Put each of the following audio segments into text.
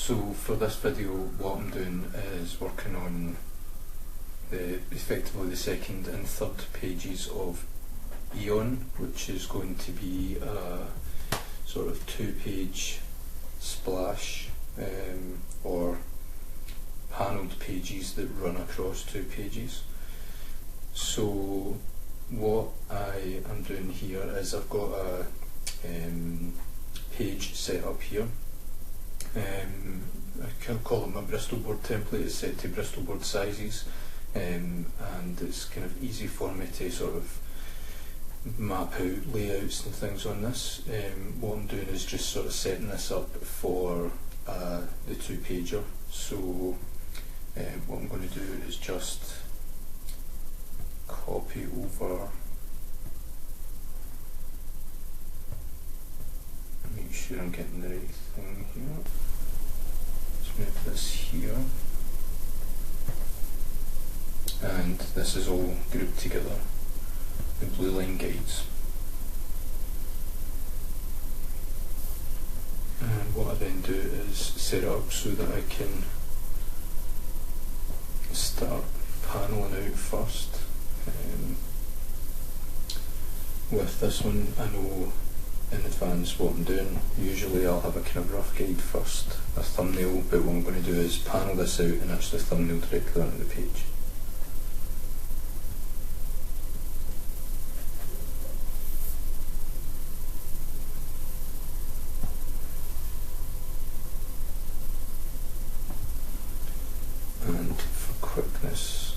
So for this video, what I'm doing is working on effectively the second and third pages of AION, which is going to be a sort of 2-page splash or panelled pages that run across 2 pages. So what I am doing here is I've got a page set up here. I can call it my Bristol board template. It's set to Bristol board sizes, and it's kind of easy for me to sort of map out layouts and things on this. What I'm doing is just sort of setting this up for the 2-pager. So what I'm going to do is just copy over, make sure I'm getting the right thing here. Let's move this here, and this is all grouped together, the blue line guides. And what I then do is set it up so that I can start panelling out first. With this one, I know in advance what I'm doing. Usually I'll have a kind of rough guide first, a thumbnail, but what I'm going to do is panel this out and actually thumbnail directly onto the page. And for quickness,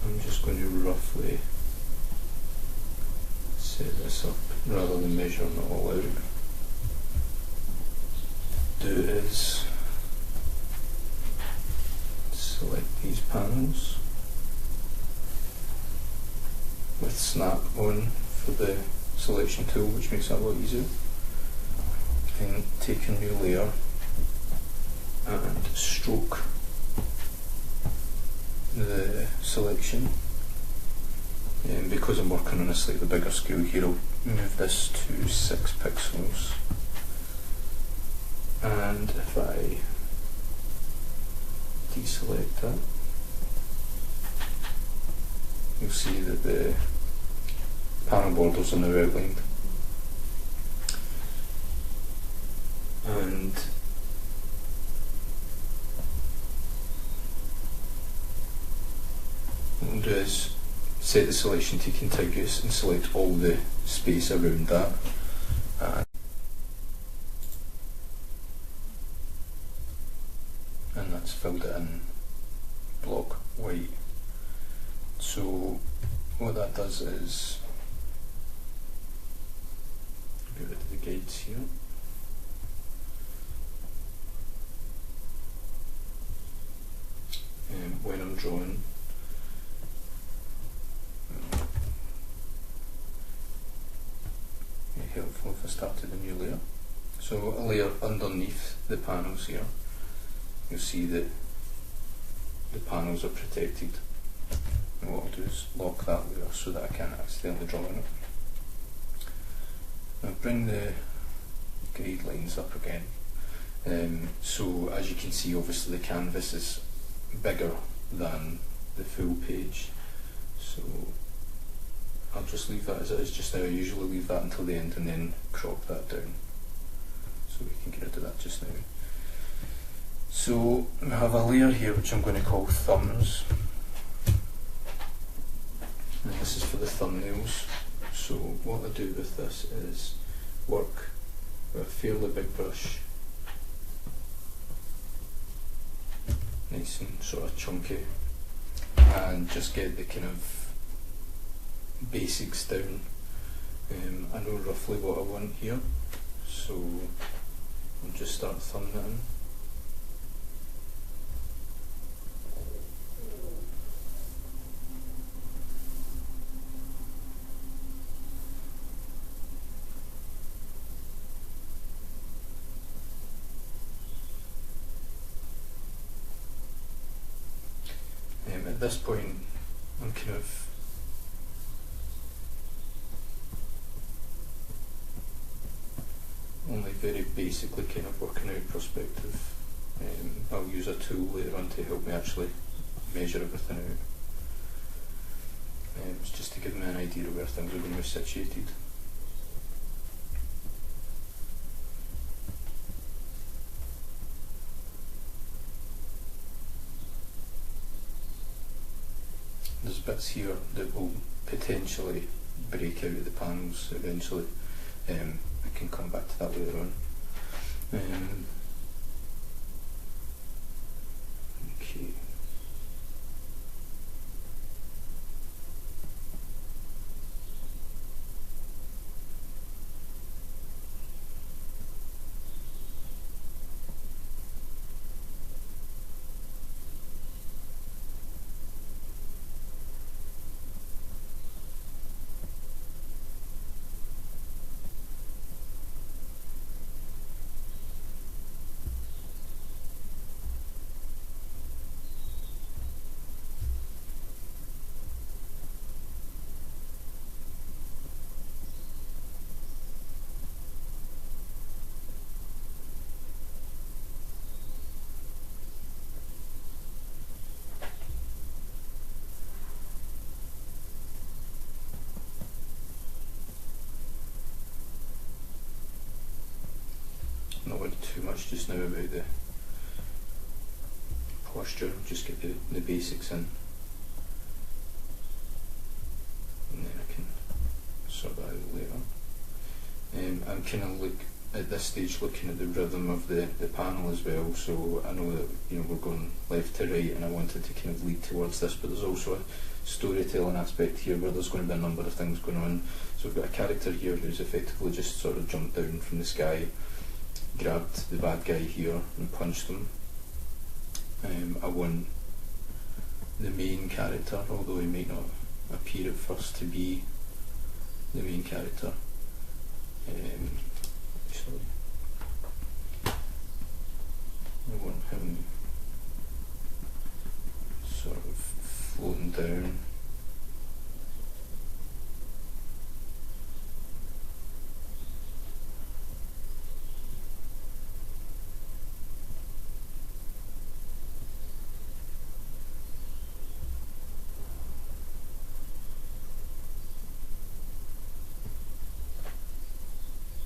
I'm just going to roughly set this up rather than measuring it all out. Do is select these panels with snap on for the selection tool, which makes it a lot easier. Then take a new layer and stroke the selection. And because I'm working on a slightly bigger scale here, I'll move this to 6 pixels. And if I deselect that, you'll see that the panel borders are now outlined. And what we'll do is set the selection to contiguous and select all the space around that. And that's filled it in block white. So what that does is get rid of the guides here. And when I'm drawing, helpful if I started a new layer. So a layer underneath the panels here, you'll see that the panels are protected. And what I'll do is lock that layer so that I can't accidentally draw on it. Now bring the guidelines up again. So as you can see, obviously the canvas is bigger than the full page. So I'll just leave that as it is just now. I usually leave that until the end and then crop that down. So we can get rid of that just now. So we have a layer here which I'm going to call thumbs. And this is for the thumbnails. So what I do with this is work with a fairly big brush. Nice and sort of chunky. And just get the kind of basics down. I know roughly what I want here, so I'll just start thumbing it in. At this point, I'm kind of only very basically kind of working out perspective. I'll use a tool later on to help me actually measure everything out. It's just to give me an idea of where things are going to be situated. There's bits here that will potentially break out of the panels eventually. I can come back to that later on. Okay. Not worried too much just now about the posture, just get the basics in, and then I can sort that out later. I'm kind of at this stage looking at the rhythm of the panel as well, so I know that we're going left to right and I wanted to kind of lead towards this, but there's also a storytelling aspect here where there's going to be a number of things going on. So we've got a character here who's effectively just sort of jumped down from the sky, grabbed the bad guy here and punched him. I want the main character, although he may not appear at first to be the main character. I want him sort of floating down.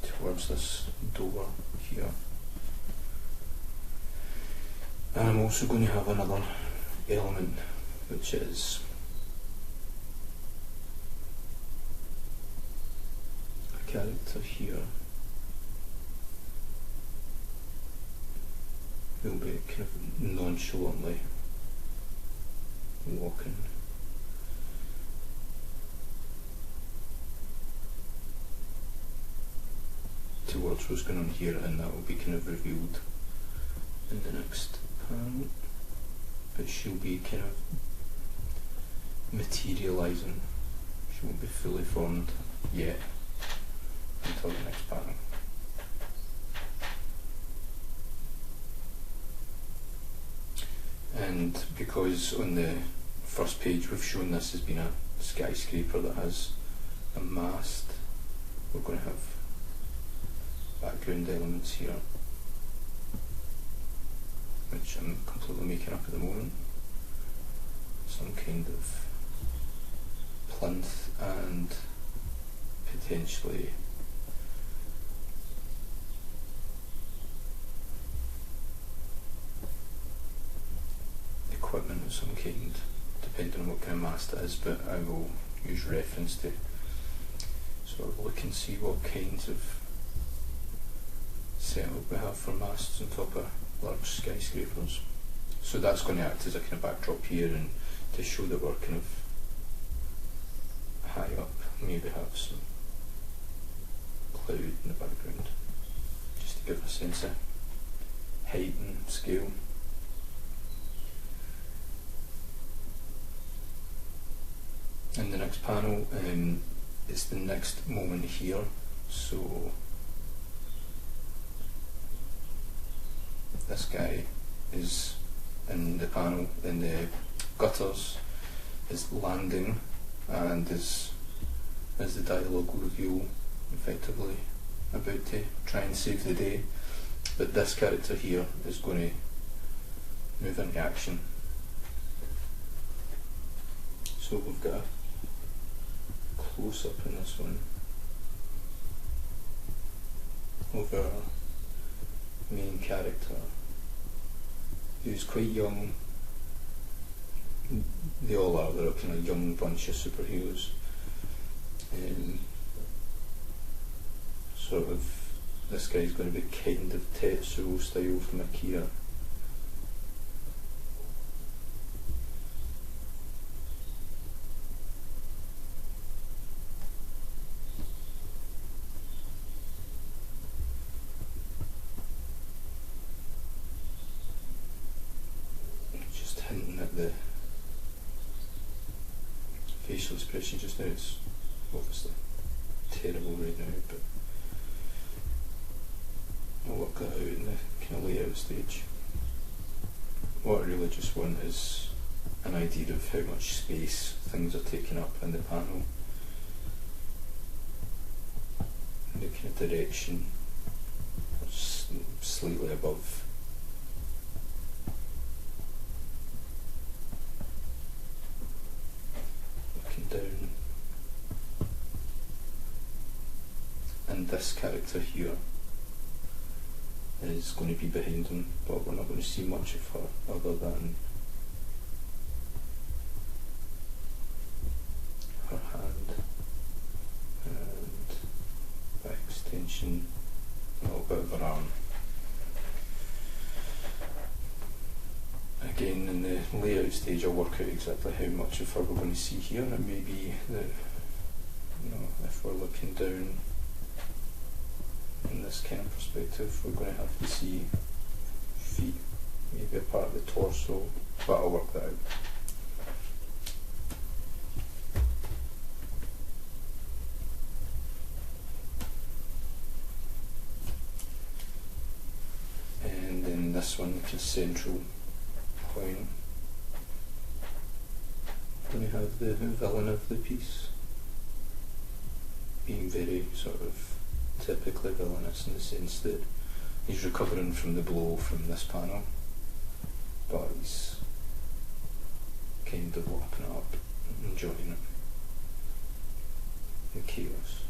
Towards this door here. And I'm also going to have another element, which is a character here who'll be kind of nonchalantly walking towards what's going on here, and that will be kind of revealed in the next panel, but she'll be kind of materialising. She won't be fully formed yet until the next panel. And because on the first page we've shown this has been a skyscraper that has a mast, we're going to have background elements here, which I'm completely making up at the moment. Some kind of plinth and potentially equipment of some kind, depending on what kind of mast it is, but I will use reference to sort of look and see what kinds of setup we have for masts on top of large skyscrapers. So that's going to act as a kind of backdrop here, and to show that we're kind of high up, maybe have some cloud in the background, just to give a sense of height and scale. In the next panel, it's the next moment here, so this guy is in the panel in the gutters, is landing, and as the dialogue will reveal, effectively about to try and save the day, but this character here is going to move into action. So we've got a close up in this one of our main character, who's quite young. They all are, they're a kind of young bunch of superheroes. Sort of, this guy's going to be kind of Tetsuo style from Akira. Just hinting at the facial expression just now. It's obviously terrible right now, but I'll work that out in the kind of layout stage. What I really just want is an idea of how much space things are taking up in the panel, the kind of direction, slightly above. Looking down. And this character here is going to be behind him, but we're not going to see much of her other than her hand and by extension a little bit of her arm. Again, in the layout stage I'll work out exactly how much of her we're going to see here, and maybe if we're looking down in this kind of perspective, we're going to have to see feet, maybe a part of the torso, but I'll work that out. And then this one, which is central point, we have the villain of the piece being very sort of typically villainous in the sense that he's recovering from the blow from this panel, but he's kind of lapping it up, enjoying it, the chaos.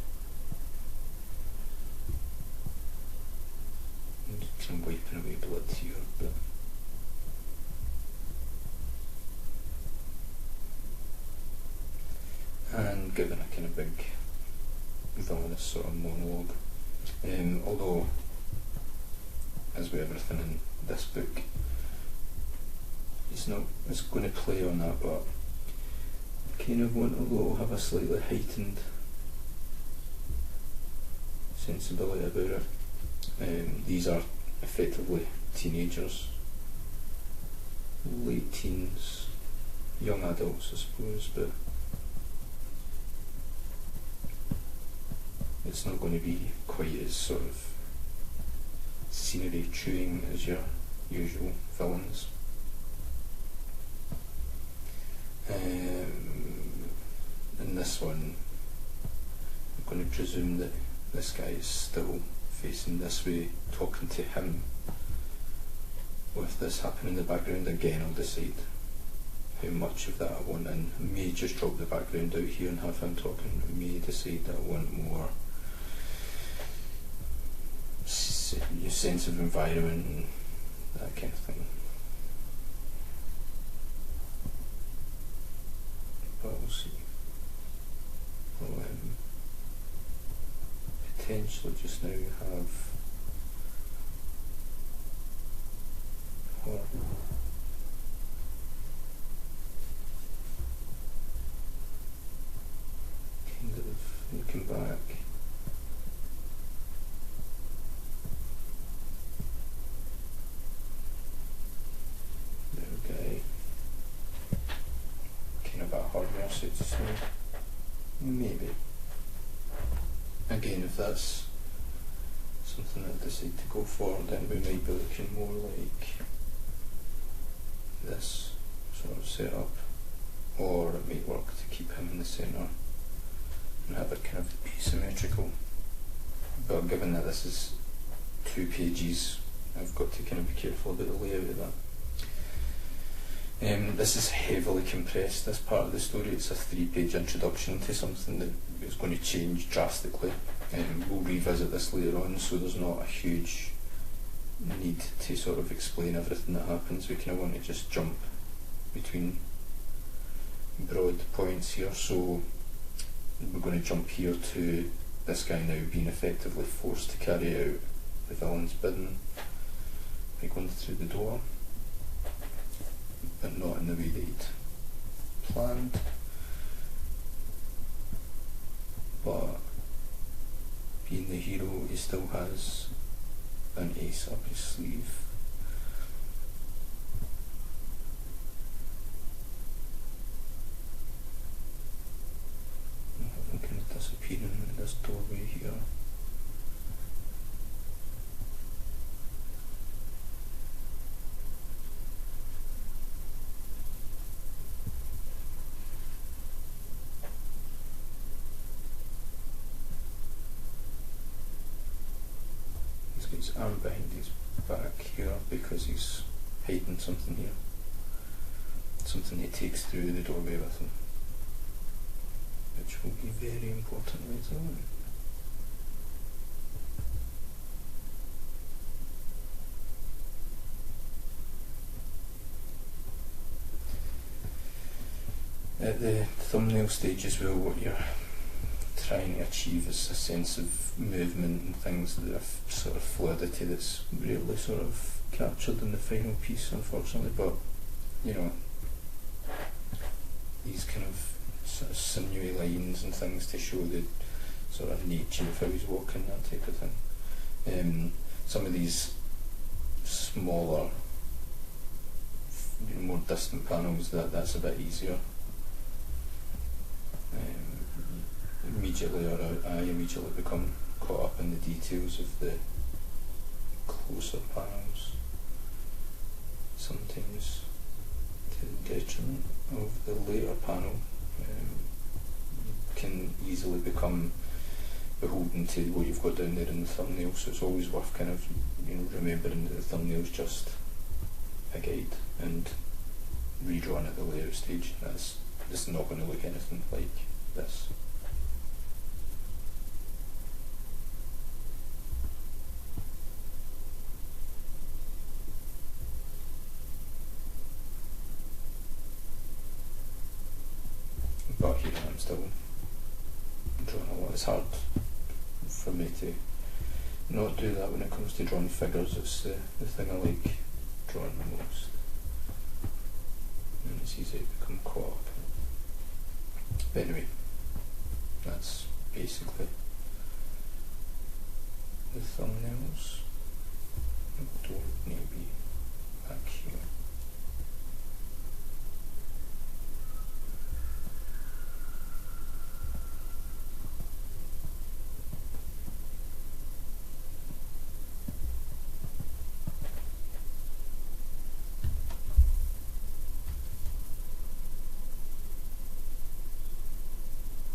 And kind of wiping away blood here, but and giving a kind of big villainous sort of monologue. Although, as with everything in this book, it's going to play on that, but I kind of want to have a slightly heightened sensibility about it. These are effectively teenagers, late teens, young adults I suppose, but it's not going to be quite as sort of scenery chewing as your usual villains. In this one, I'm going to presume that this guy is still facing this way, talking to him. With this happening in the background again, I'll decide how much of that I want, and I may just drop the background out here and have him talking. I may decide that I want more your sense of environment and that kind of thing. But we'll see. We'll potentially just now have her kind of looking back. To say, maybe. Again, if that's something I decide to go for, then we might be looking more like this sort of setup, or it might work to keep him in the centre and have a kind of asymmetrical but given that this is 2 pages, I've got to kind of be careful about the layout of that. This is heavily compressed, this part of the story. It's a 3-page introduction to something that is going to change drastically. We'll revisit this later on, so there's not a huge need to sort of explain everything that happens. We kind of want to just jump between broad points here. So we're going to jump here to this guy now being effectively forced to carry out the villain's bidding by going through the door, but not in the way they'd planned. But being the hero, he still has an ace up his sleeve. I have him kind of disappearing in this doorway here. His arm behind his back here because he's hiding something here. Something he takes through the doorway with him, which will be very important later on. At the thumbnail stage as well, what you're trying to achieve is a sense of movement and things that have sort of fluidity that's rarely sort of captured in the final piece, unfortunately. But you know, these kind of sort of sinewy lines and things to show the sort of nature of how he's walking, that type of thing. Some of these smaller, more distant panels, that's a bit easier. I immediately become caught up in the details of the closer panels, sometimes to the detriment of the later panel. You can easily become beholden to what you've got down there in the thumbnail, so it's always worth kind of remembering that the thumbnail is just a guide, and redrawing at the layout stage, it's not going to look anything like this. But here I'm still drawing a lot. It's hard for me to not do that when it comes to drawing figures. It's the thing I like drawing the most, and it's easy to become caught up. But anyway, that's basically the thumbnails. Don't maybe back here.